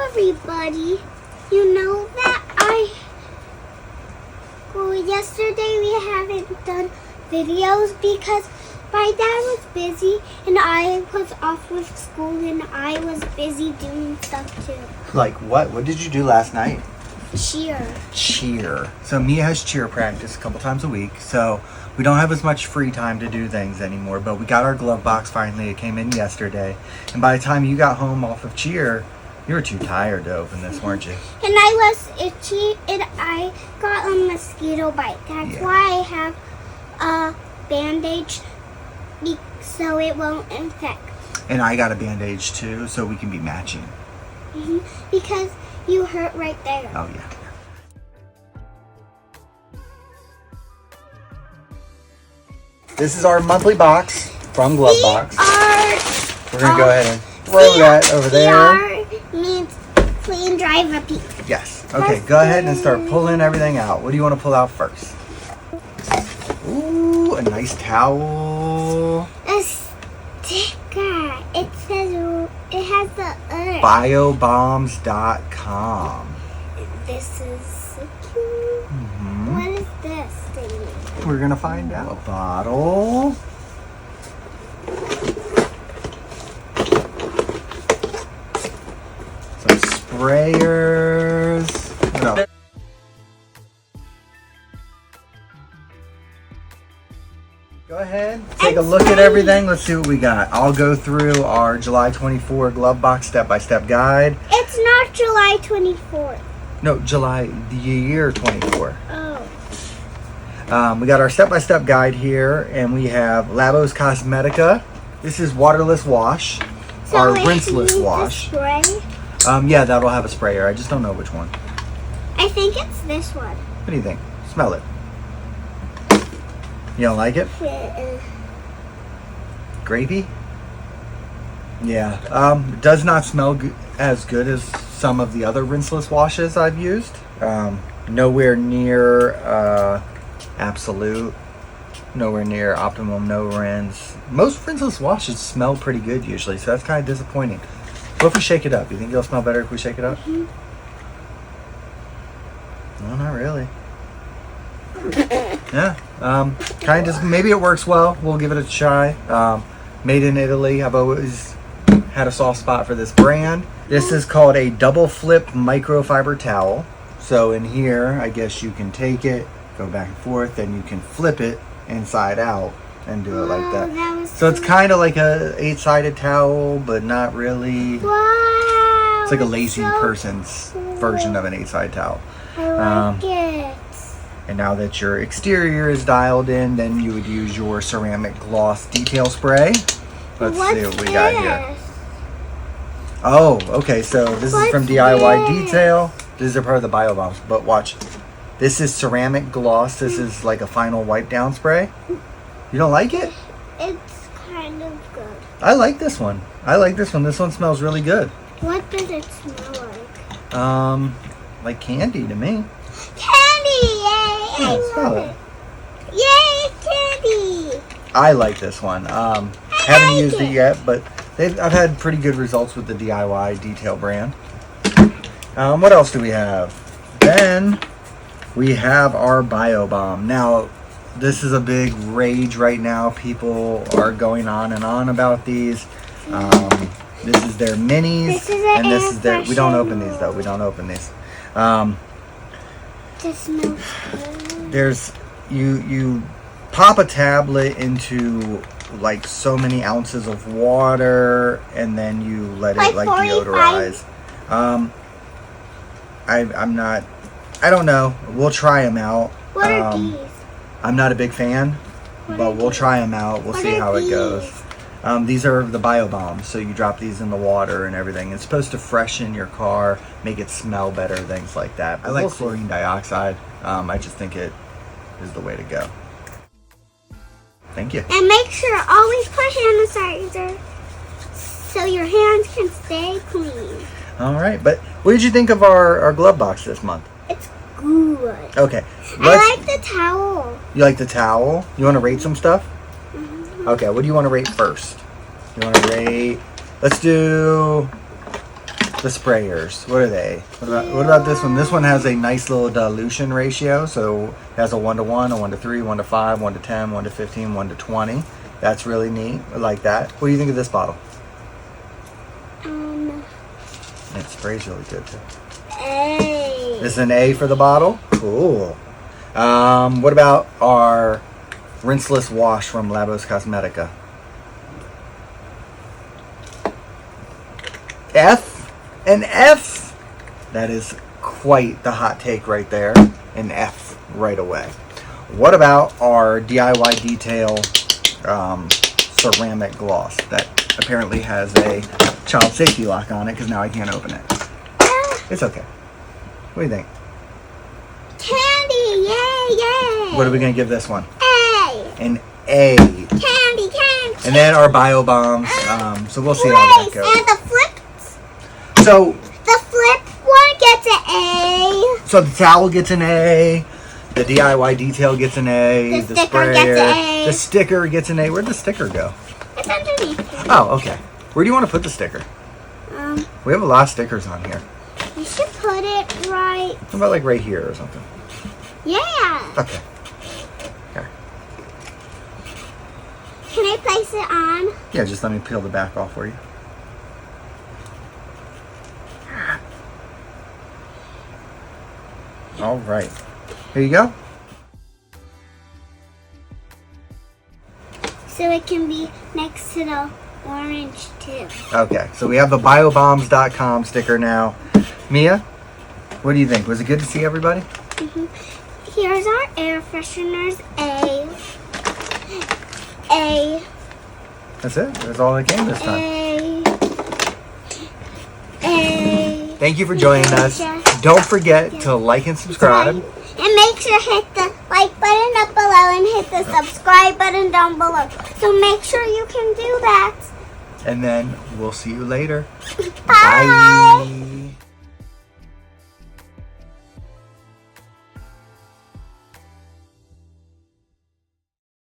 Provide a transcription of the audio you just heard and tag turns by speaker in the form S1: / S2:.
S1: everybody. You know that yesterday we haven't done videos because my dad was busy and I was off with school and I was busy doing stuff too.
S2: Like what? What did you do last night?
S1: Cheer.
S2: So Mia has cheer practice a couple times a week, so we don't have as much free time to do things anymore, but we got our glove box finally. It came in yesterday, and by the time you got home off of cheer, you were too tired to open this, weren't you?
S1: And I was itchy and I got a mosquito bite. That's why I have a bandage so it won't infect.
S2: And I got a bandage too, so we can be matching.
S1: Because you hurt right there.
S2: Oh yeah. This is our monthly box from Glovebox. We're gonna go ahead and throw that over there.
S1: CR means clean, dry, repeat.
S2: Yes. Okay, go ahead and start pulling everything out. What do you want to pull out first? Ooh, a nice towel.
S1: A sticker. It says it has the
S2: Biobombs.com.
S1: This is so cute. What is this thing?
S2: We're gonna find out. A bottle. Some sprayers. What else? Go ahead, take a look at everything. Let's see what we got. I'll go through our July 24 Glovebox step-by-step guide.
S1: It's not July 24th.
S2: No, July, the year 24.
S1: Oh.
S2: We got our step-by-step guide here, and we have Labos Cosmetica. This is waterless wash,
S1: So
S2: our
S1: it
S2: rinseless
S1: needs a
S2: wash.
S1: spray?
S2: Yeah, that'll have a sprayer. I just don't know which one.
S1: I think it's this one.
S2: What do you think? Smell it. You don't like it? Grapey? Yeah. It does not smell as good as some of the other rinseless washes I've used. Nowhere near Absolute. Nowhere near Optimum No Rinse. Most rinseless washes smell pretty good usually, so that's kind of disappointing. What if we shake it up? You think it'll smell better if we shake it up? No, not really. Yeah, kind of just, maybe it works well. We'll give it a try. Made in Italy. I've always had a soft spot for this brand. This is called a double flip microfiber towel. So in here, I guess you can take it, go back and forth, then you can flip it inside out and do it like that. So it's kind of like a 8-sided towel, but not really.
S1: Wow.
S2: It's like a lazy person's version of an 8-sided towel.
S1: I like it.
S2: And now that your exterior is dialed in, then you would use your ceramic gloss detail spray. Let's see what we got here. Oh, okay, so this is from DIY Detail. These are part of the Biobombs, but watch. This is ceramic gloss. This is like a final wipe down spray. You don't like it?
S1: It's kind of good.
S2: I like this one. I like this one. This one smells really good.
S1: What does it smell
S2: Like candy to me.
S1: Candy! Yay! I love
S2: it.
S1: Yay, candy!
S2: I like this one. Haven't used it yet, but I've had pretty good results with the DIY Detail brand. What else do we have? Then we have our Biobomb. Now, this is a big rage right now. People are going on and on about these. This is their minis, and this is their. We don't open these though. We don't open these.
S1: This smells good.
S2: There's you pop a tablet into like so many ounces of water, and then you let it like deodorize. I'm not. I don't know. We'll try them out.
S1: What are these?
S2: I'm not a big fan, but we'll try them out. We'll see how it goes. These are the Biobombs, so you drop these in the water and everything. It's supposed to freshen your car, make it smell better, things like that. I like chlorine dioxide. I just think it is the way to go. Thank you.
S1: And make sure always put hand sanitizer so your hands can stay clean.
S2: All right, but what did you think of our glove box this month?
S1: It's good.
S2: Okay.
S1: I like the towel.
S2: You like the towel? You want to rate some stuff? Okay, what do you want to rate first? You want to rate... Let's do the sprayers. What are they? What about this one? This one has a nice little dilution ratio. So it has a 1 to 1, a 1 to 3, 1 to 5, 1 to 10, 1 to 15, 1 to 20. That's really neat. I like that. What do you think of this bottle? It sprays really good too.
S1: A.
S2: This is an A for the bottle. Cool. What about our rinseless wash from Labos Cosmetica? F? An F? That is quite the hot take right there. An F right away. What about our DIY Detail ceramic gloss that apparently has a child safety lock on it because now I can't open it. It's okay. What do you think?
S1: Candy, yay, yay.
S2: What are we going to give this one?
S1: A.
S2: An A.
S1: Candy.
S2: And then our bio bombs. So we'll see how that goes.
S1: And the flips.
S2: So
S1: The flip one gets an A.
S2: So the towel gets an A. The DIY detail gets an A.
S1: The sticker gets an A.
S2: The sticker gets an A. Where'd the sticker go?
S1: It's underneath.
S2: Oh, okay. Where do you want to put the sticker? We have a lot of stickers on here.
S1: You should put it right.
S2: How about like right here or something?
S1: Yeah.
S2: Okay. Here.
S1: Can I place it on?
S2: Yeah, just let me peel the back off for you. All right. Here you go.
S1: So it can be next to the orange too.
S2: Okay, so we have the biobombs.com sticker now. Mia, what do you think? Was it good to see everybody?
S1: Here's our air fresheners. A.
S2: That's it. That's all that came this time.
S1: A.
S2: Thank you for joining us. Don't forget to like and subscribe.
S1: And make sure to hit the like button up below and hit the subscribe button down below. So make sure you can do that.
S2: And then we'll see you later.
S1: Bye.
S2: Bye.